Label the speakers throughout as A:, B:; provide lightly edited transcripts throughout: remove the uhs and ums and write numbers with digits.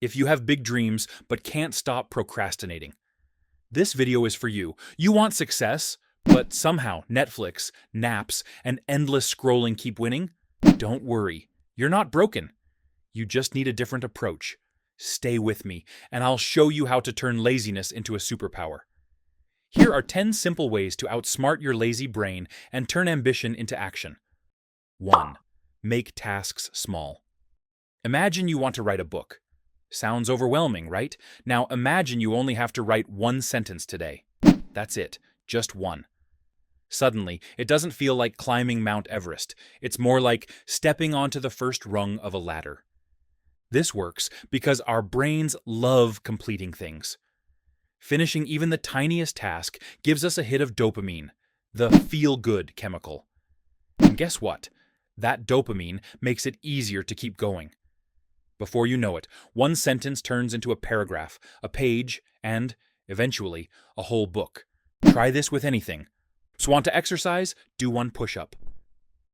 A: If you have big dreams but can't stop procrastinating, this video is for you. You want success, but somehow Netflix, naps, and endless scrolling keep winning? Don't worry, you're not broken. You just need a different approach. Stay with me, and I'll show you how to turn laziness into a superpower. Here are 10 simple ways to outsmart your lazy brain and turn ambition into action. 1. Make tasks small. Imagine you want to write a book. Sounds overwhelming, right? Now imagine you only have to write one sentence today. That's it, just one. Suddenly, it doesn't feel like climbing Mount Everest. It's more like stepping onto the first rung of a ladder. This works because our brains love completing things. Finishing even the tiniest task gives us a hit of dopamine, the feel-good chemical. And guess what? That dopamine makes it easier to keep going. Before you know it, one sentence turns into a paragraph, a page, and, eventually, a whole book. Try this with anything. So want to exercise? Do one push-up.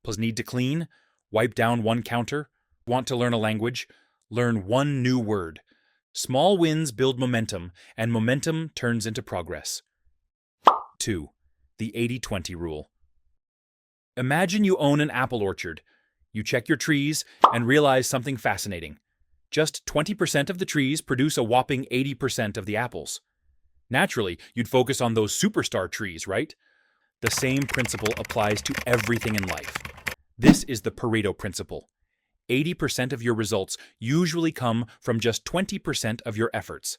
A: Plus need to clean? Wipe down one counter? Want to learn a language? Learn one new word. Small wins build momentum, and momentum turns into progress. 2. The 80-20 rule. Imagine you own an apple orchard. You check your trees and realize something fascinating. Just 20% of the trees produce a whopping 80% of the apples. Naturally, you'd focus on those superstar trees, right? The same principle applies to everything in life. This is the Pareto principle. 80% of your results usually come from just 20% of your efforts.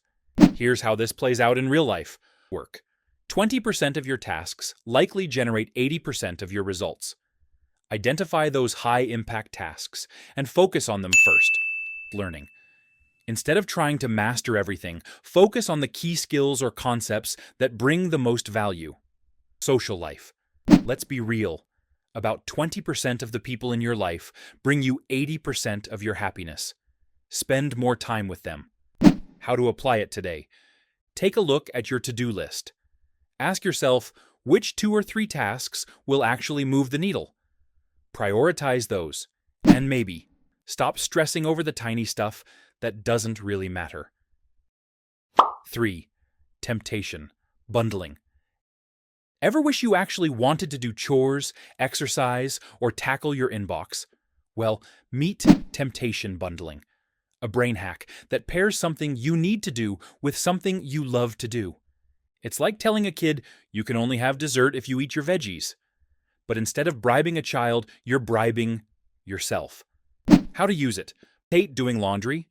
A: Here's how this plays out in real life. Work. 20% of your tasks likely generate 80% of your results. Identify those high-impact tasks and focus on them first. Learning. Instead of trying to master everything, focus on the key skills or concepts that bring the most value. Social life. Let's be real. About 20% of the people in your life bring you 80% of your happiness. Spend more time with them. How to apply it today. Take a look at your to-do list. Ask yourself, which 2 or 3 tasks will actually move the needle? Prioritize those. And maybe, stop stressing over the tiny stuff that doesn't really matter. 3. Temptation. Bundling. Ever wish you actually wanted to do chores, exercise, or tackle your inbox? Well, meet temptation bundling, a brain hack that pairs something you need to do with something you love to do. It's like telling a kid you can only have dessert if you eat your veggies. But instead of bribing a child, you're bribing yourself. How to use it. Hate doing laundry?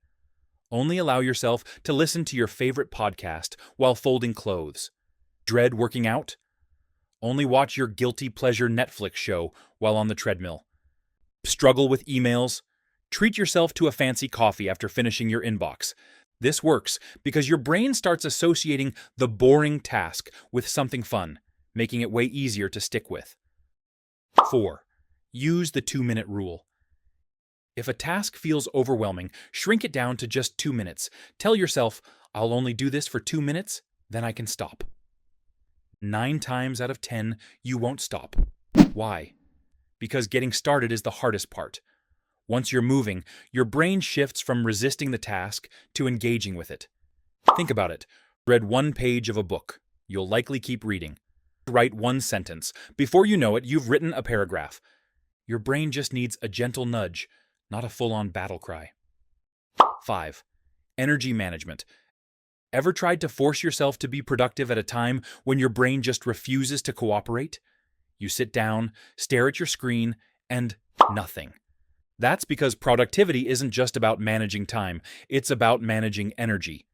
A: Only allow yourself to listen to your favorite podcast while folding clothes. Dread working out? Only watch your guilty pleasure Netflix show while on the treadmill. Struggle with emails? Treat yourself to a fancy coffee after finishing your inbox. This works because your brain starts associating the boring task with something fun, making it way easier to stick with. 4. Use the 2-minute rule. If a task feels overwhelming, shrink it down to just 2 minutes. Tell yourself, I'll only do this for 2 minutes, then I can stop. 9 times out of 10, you won't stop. Why? Because getting started is the hardest part. Once you're moving, your brain shifts from resisting the task to engaging with it. Think about it. Read 1 page of a book. You'll likely keep reading. Write 1 sentence. Before you know it, you've written a paragraph. Your brain just needs a gentle nudge, not a full-on battle cry. 5. Energy management. Ever tried to force yourself to be productive at a time when your brain just refuses to cooperate? You sit down, stare at your screen, and nothing. That's because productivity isn't just about managing time, it's about managing energy.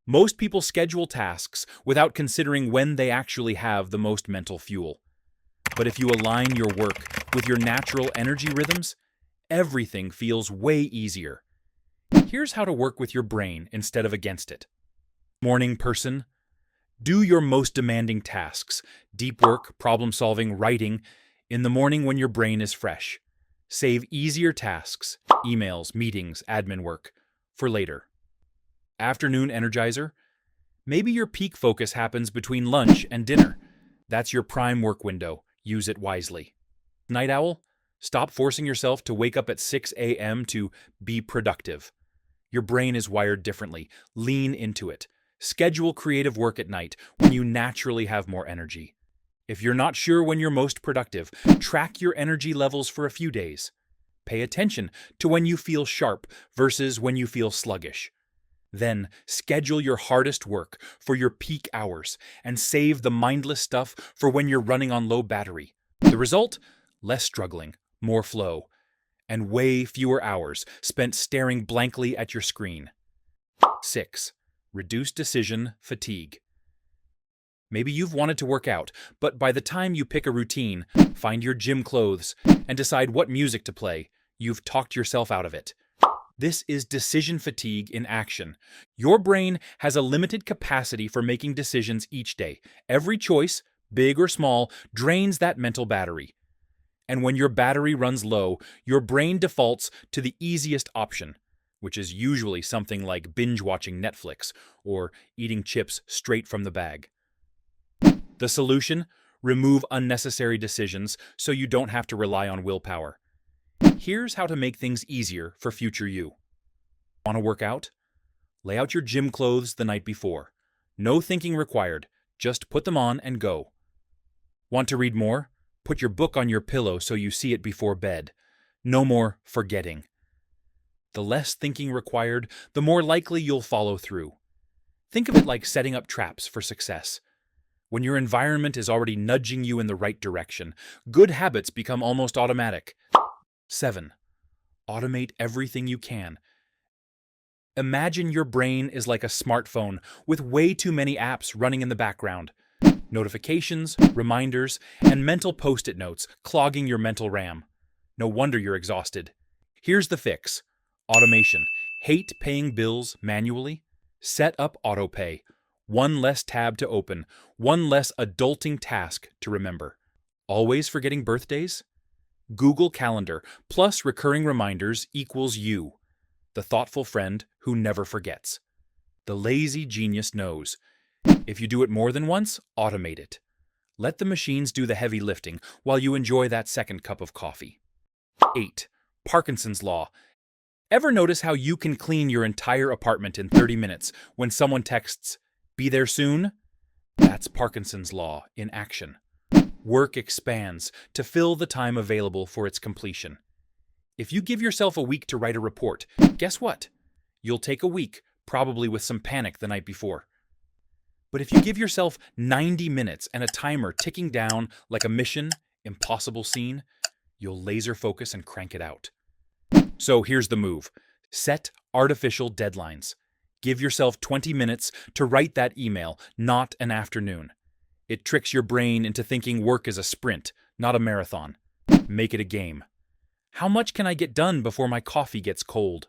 A: Most people schedule tasks without considering when they actually have the most mental fuel. But if you align your work with your natural energy rhythms, everything feels way easier. Here's how to work with your brain instead of against it. Morning person. Do your most demanding tasks, deep work, problem-solving, writing, in the morning when your brain is fresh. Save easier tasks, emails, meetings, admin work, for later. Afternoon energizer. Maybe your peak focus happens between lunch and dinner. That's your prime work window. Use it wisely. Night owl. Stop forcing yourself to wake up at 6 a.m. to be productive. Your brain is wired differently. Lean into it. Schedule creative work at night when you naturally have more energy. If you're not sure when you're most productive, track your energy levels for a few days. Pay attention to when you feel sharp versus when you feel sluggish. Then schedule your hardest work for your peak hours and save the mindless stuff for when you're running on low battery. The result? Less struggling, more flow, and way fewer hours spent staring blankly at your screen. 6. Reduce decision fatigue. Maybe you've wanted to work out, but by the time you pick a routine, find your gym clothes, and decide what music to play, you've talked yourself out of it. This is decision fatigue in action. Your brain has a limited capacity for making decisions each day. Every choice, big or small, drains that mental battery. And when your battery runs low, your brain defaults to the easiest option, which is usually something like binge-watching Netflix or eating chips straight from the bag. The solution? Remove unnecessary decisions so you don't have to rely on willpower. Here's how to make things easier for future you. Want to work out? Lay out your gym clothes the night before. No thinking required, just put them on and go. Want to read more? Put your book on your pillow so you see it before bed. No more forgetting. The less thinking required, the more likely you'll follow through. Think of it like setting up traps for success. When your environment is already nudging you in the right direction, good habits become almost automatic. 7. Automate everything you can. Imagine your brain is like a smartphone with way too many apps running in the background. Notifications, reminders, and mental post-it notes clogging your mental RAM. No wonder you're exhausted. Here's the fix. Automation. Hate paying bills manually? Set up autopay. One less tab to open, one less adulting task to remember. Always forgetting birthdays? Google Calendar plus recurring reminders equals you, the thoughtful friend who never forgets. The lazy genius knows. If you do it more than once, automate it. Let the machines do the heavy lifting while you enjoy that second cup of coffee. 8. Parkinson's Law. Ever notice how you can clean your entire apartment in 30 minutes when someone texts, "Be there soon"? That's Parkinson's Law in action. Work expands to fill the time available for its completion. If you give yourself a week to write a report, guess what? You'll take a week, probably with some panic the night before. But if you give yourself 90 minutes and a timer ticking down like a Mission Impossible scene, you'll laser focus and crank it out. So here's the move. Set artificial deadlines. Give yourself 20 minutes to write that email, not an afternoon. It tricks your brain into thinking work is a sprint, not a marathon. Make it a game. How much can I get done before my coffee gets cold?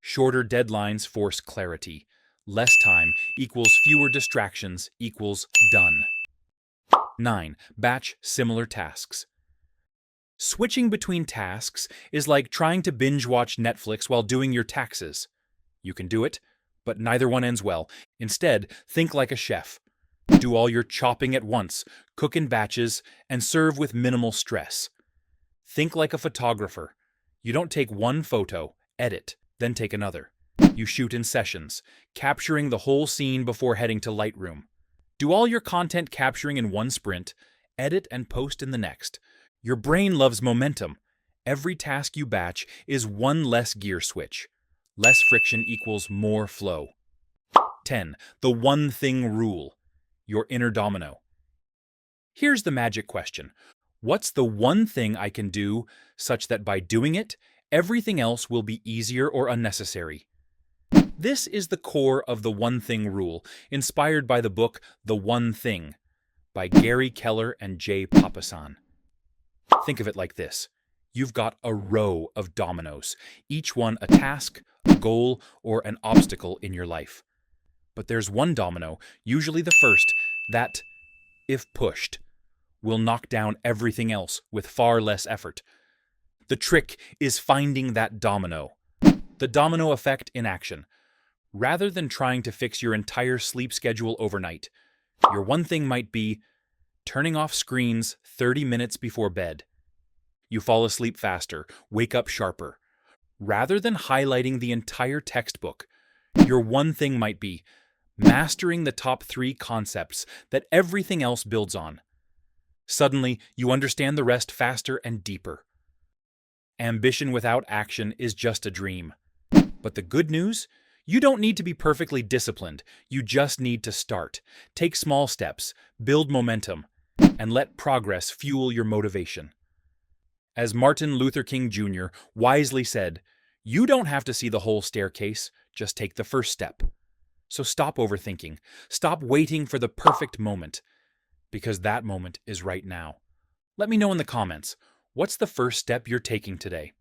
A: Shorter deadlines force clarity. Less time equals fewer distractions equals done. 9. Batch similar tasks. Switching between tasks is like trying to binge-watch Netflix while doing your taxes. You can do it, but neither one ends well. Instead, think like a chef. Do all your chopping at once, cook in batches, and serve with minimal stress. Think like a photographer. You don't take one photo, edit, then take another. You shoot in sessions, capturing the whole scene before heading to Lightroom. Do all your content capturing in one sprint, edit and post in the next. Your brain loves momentum. Every task you batch is one less gear switch. Less friction equals more flow. 10. The one thing rule. Your inner domino. Here's the magic question. What's the one thing I can do such that by doing it, everything else will be easier or unnecessary? This is the core of the one thing rule, inspired by the book The One Thing by Gary Keller and Jay Papasan. Think of it like this. You've got a row of dominoes, each one a task, a goal, or an obstacle in your life. But there's one domino, usually the first, that, if pushed, will knock down everything else with far less effort. The trick is finding that domino. The domino effect in action. Rather than trying to fix your entire sleep schedule overnight, your one thing might be turning off screens 30 minutes before bed. You fall asleep faster, wake up sharper. Rather than highlighting the entire textbook, your one thing might be mastering the top 3 concepts that everything else builds on. Suddenly, you understand the rest faster and deeper. Ambition without action is just a dream. But the good news? You don't need to be perfectly disciplined. You just need to start. Take small steps, build momentum, and let progress fuel your motivation. As Martin Luther King Jr. wisely said, you don't have to see the whole staircase, just take the first step. So stop overthinking. Stop waiting for the perfect moment, because that moment is right now. Let me know in the comments, what's the first step you're taking today?